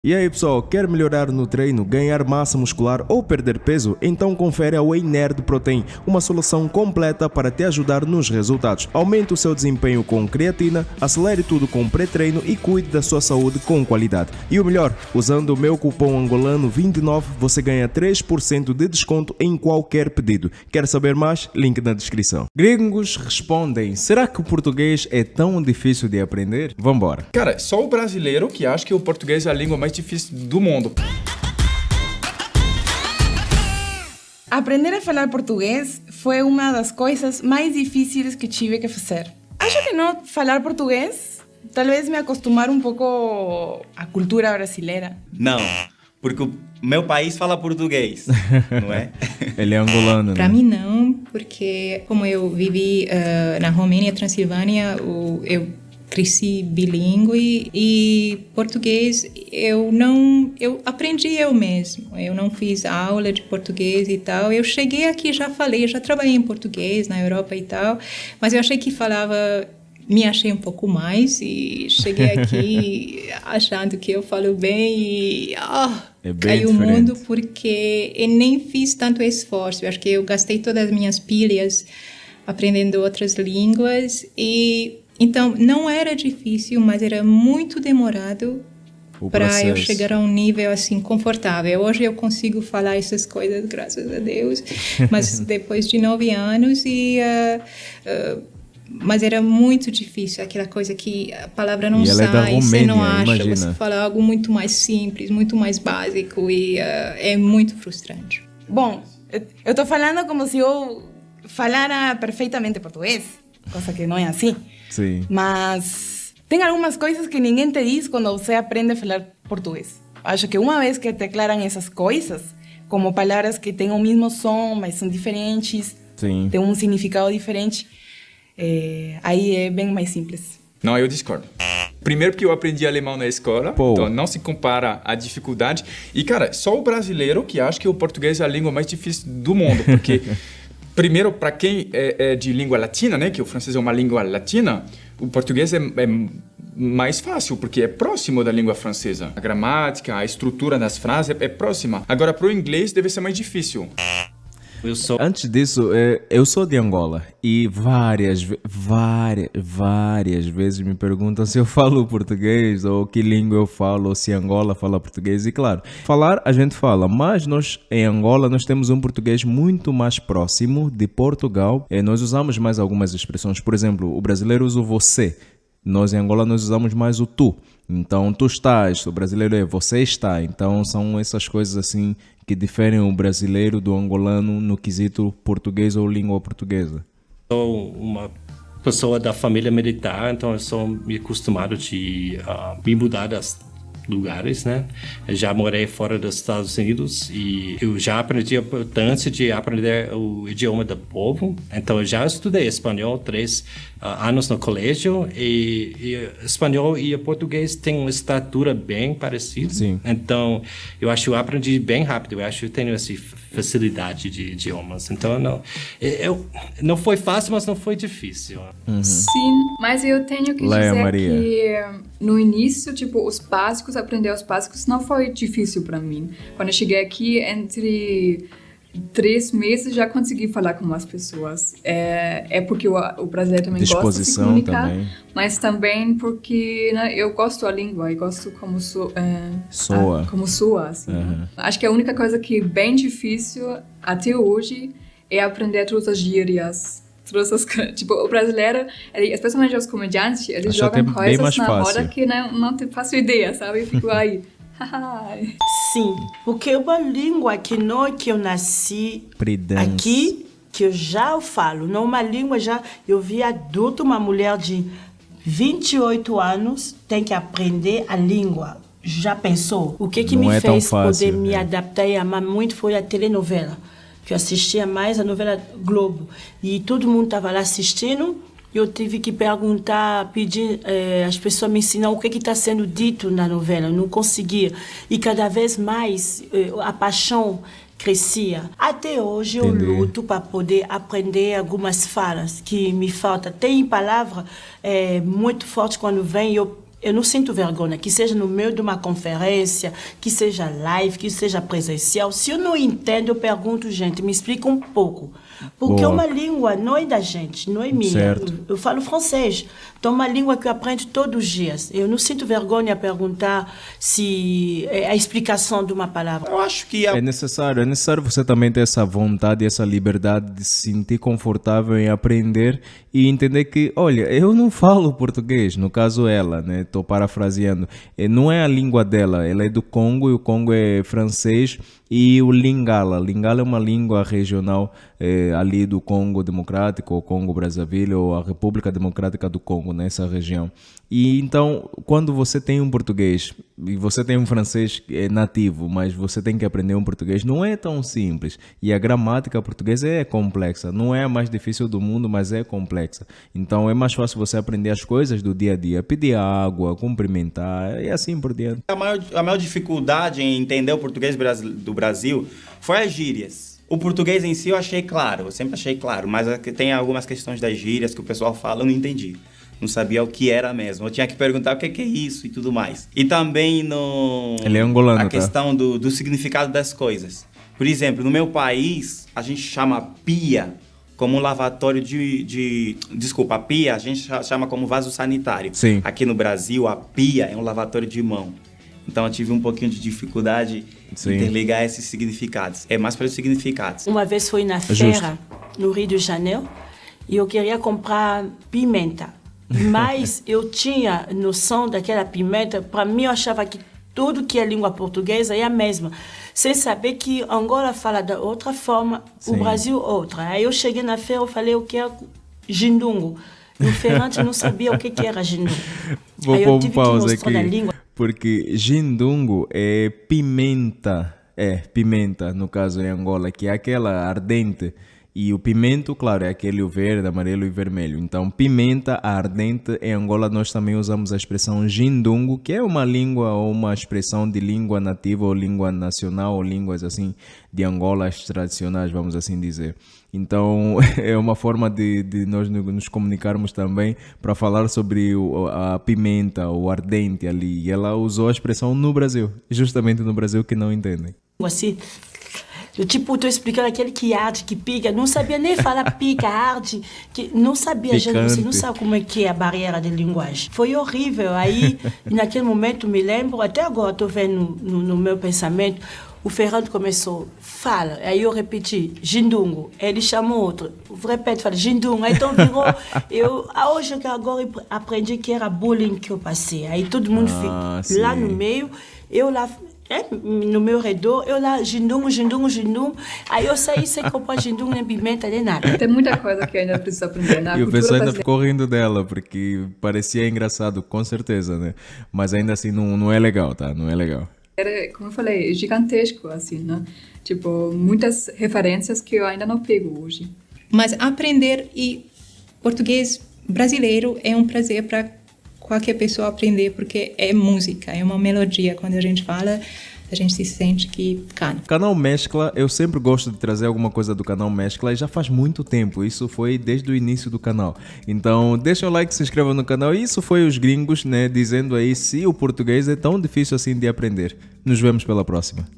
E aí pessoal, quer melhorar no treino, ganhar massa muscular ou perder peso? Então confere a Whey Nerd Protein, uma solução completa para te ajudar nos resultados. Aumente o seu desempenho com creatina, acelere tudo com pré-treino e cuide da sua saúde com qualidade. E o melhor, usando o meu cupom angolano 29, você ganha 3% de desconto em qualquer pedido. Quer saber mais? Link na descrição. Gringos respondem, será que o português é tão difícil de aprender? Vambora. Cara, só o brasileiro que acha que o português é a língua mais difícil do mundo. Aprender a falar português foi uma das coisas mais difíceis que tive que fazer. Acho que não falar português, talvez me acostumar um pouco à cultura brasileira. Não, porque o meu país fala português, não é? Ele é angolano, Para né? mim não, porque como eu vivi na Romênia, Transilvânia, eu cresci bilíngue e português eu aprendi eu mesmo. Eu não fiz aula de português e tal. Eu cheguei aqui, já trabalhei em português na Europa e tal, mas eu achei que me achei um pouco mais e cheguei aqui achando que eu falo bem e caiu o mundo porque eu nem fiz tanto esforço. Eu acho que eu gastei todas as minhas pilhas aprendendo outras línguas e então, não era difícil, mas era muito demorado para eu chegar a um nível assim confortável. Hoje eu consigo falar essas coisas, graças a Deus, mas depois de 9 anos mas era muito difícil, aquela coisa que a palavra não sai, Romênia, você não acha, imagina. você fala algo muito mais simples, muito mais básico e é muito frustrante. Bom, eu tô falando como se eu falara perfeitamente português, coisa que não é assim. Sim. Mas tem algumas coisas que ninguém te diz quando você aprende a falar português. Acho que uma vez que te aclaram essas coisas, como palavras que têm o mesmo som, mas são diferentes, Sim. têm um significado diferente, aí é bem mais simples. Não, eu discordo. Primeiro porque eu aprendi alemão na escola, então não se compara a dificuldade. E, cara, só o brasileiro que acha que o português é a língua mais difícil do mundo, porque... Primeiro, para quem é de língua latina, né, que o francês é uma língua latina, o português é mais fácil, porque é próximo da língua francesa. A gramática, a estrutura das frases é próxima. Agora, para o inglês, deve ser mais difícil. Antes disso, eu sou de Angola e várias vezes me perguntam se eu falo português ou que língua eu falo, ou se Angola fala português. E claro, falar a gente fala, mas nós em Angola nós temos um português muito mais próximo de Portugal. Nós usamos mais algumas expressões, por exemplo, o brasileiro usa o você. Nós em Angola nós usamos mais o tu. Então, tu estás, o brasileiro é você está. Então, são essas coisas assim que diferem o brasileiro do angolano no quesito português ou língua portuguesa. Sou uma pessoa da família militar, então eu sou me acostumado de me mudar das lugares, né? Eu já morei fora dos Estados Unidos e eu já aprendi a importância de aprender o idioma do povo. Então eu já estudei espanhol 3 anos no colégio e espanhol e português têm uma estatura bem parecida. Sim. Então eu acho que eu aprendi bem rápido. Eu acho que eu tenho essa facilidade de idiomas. Então não foi fácil, mas não foi difícil. Uhum. Sim, mas eu tenho que dizer Maria. que no início, tipo, aprender os básicos não foi difícil para mim. Quando eu cheguei aqui, entre 3 meses já consegui falar com as pessoas. É porque o brasileiro também gosta de se comunicar, também. mas também porque, né, eu gosto da língua, eu gosto como soa. Como soa, assim. Né? Acho que a única coisa que é bem difícil até hoje é aprender todas as gírias. Tipo, o brasileiro, especialmente os comediantes, eles jogam coisas na roda que não te faço ideia, sabe? Eu fico aí. Sim, porque é uma língua que eu nasci aqui, que eu já falo. Não uma língua eu vi adulto, uma mulher de 28 anos tem que aprender a língua. Já pensou? O que me fez poder me adaptar e amar muito foi a telenovela. Que eu assistia mais a novela Globo. E todo mundo estava lá assistindo. Eu tive que perguntar, pedir as pessoas me ensinar o que está sendo dito na novela. Eu não conseguia. E cada vez mais a paixão crescia. Até hoje eu luto para poder aprender algumas falas que me faltam. Tem palavra muito forte quando vem, eu Eu não sinto vergonha, que seja no meio de uma conferência, que seja live, que seja presencial. Se eu não entendo, eu pergunto, gente, me explica um pouco. Porque uma língua não é da gente, não é minha. Certo. Eu falo francês, então é uma língua que eu aprendo todos os dias. Eu não sinto vergonha a perguntar se a explicação de uma palavra. Eu acho que é necessário você também ter essa vontade, essa liberdade de se sentir confortável em aprender e entender que, olha, eu não falo português, no caso ela, né? Estou parafraseando. Não é a língua dela, ela é do Congo e o Congo é francês. E o Lingala. Lingala é uma língua regional ali do Congo Democrático, ou Congo Brazzaville, ou a República Democrática do Congo, nessa região. E então, quando você tem um português e você tem um francês nativo, mas você tem que aprender um português, não é tão simples. E a gramática portuguesa é complexa. Não é a mais difícil do mundo, mas é complexa. Então, é mais fácil você aprender as coisas do dia a dia. Pedir água, cumprimentar e assim por diante. A maior dificuldade em entender o português do Brasil foi as gírias. O português em si eu achei claro, eu sempre achei claro, mas tem algumas questões das gírias que o pessoal fala, eu não entendi. Não sabia o que era mesmo. Eu tinha que perguntar o que é isso e tudo mais. E também Ele é angolano, a questão do significado das coisas. Por exemplo, no meu país, a gente chama pia como um lavatório Desculpa, a pia a gente chama como vaso sanitário. Sim. Aqui no Brasil, a pia é um lavatório de mão. Então eu tive um pouquinho de dificuldade em interligar esses significados. É mais para os significados. Uma vez fui na feira, no Rio de Janeiro, e eu queria comprar pimenta. Mas eu tinha noção daquela pimenta. Para mim, eu achava que tudo que é língua portuguesa é a mesma. Sem saber que Angola fala da outra forma, o Brasil outra. Aí eu cheguei na feira, eu falei o que é jindungo. E o feirante não sabia o que era jindungo. Vou pôr um pause aqui, porque jindungo é pimenta. Pimenta, no caso em Angola, que é aquela ardente. E o pimento, claro, é aquele verde, amarelo e vermelho. Então, pimenta ardente, em Angola nós também usamos a expressão jindungo, que é uma língua ou uma expressão de língua nativa ou língua nacional ou línguas assim de Angola, as tradicionais, vamos assim dizer. Então, é uma forma de nós nos comunicarmos também para falar sobre a pimenta, o ardente ali. E ela usou a expressão no Brasil, justamente no Brasil que não entendem. Assim, eu estou explicando aquele que arde, que pica, não sabia nem falar pica, arde, que não sabia, gente, você não sabe como é que é a barreira de linguagem. Foi horrível. Aí, naquele momento, me lembro, até agora estou vendo no meu pensamento, o Fernando começou, fala, aí eu repeti, jindungo, ele chamou outro, repete, fala, jindungo, aí então virou, hoje que agora eu aprendi que era bullying que eu passei, aí todo mundo fica lá no meio, eu lá, no meu redor, eu lá, jindungo, aí eu saí sem comprar jindungo, nem pimenta, nem nada. Tem muita coisa que ainda precisa aprender na E o pessoal ainda brasileira. ficou rindo dela, porque parecia engraçado, com certeza, né? Mas ainda assim não é legal, tá? Não é legal. Era, como eu falei, gigantesco, assim, né? Tipo, muitas referências que eu ainda não pego hoje. Mas aprender português brasileiro é um prazer para qualquer pessoa aprender, porque é música, é uma melodia. Quando a gente fala, a gente se sente que canta. Canal Mescla, eu sempre gosto de trazer alguma coisa do Canal Mescla e já faz muito tempo, isso foi desde o início do canal. Então deixa o like, se inscreva no canal. Isso foi os gringos, né, dizendo aí se o português é tão difícil assim de aprender. Nos vemos pela próxima.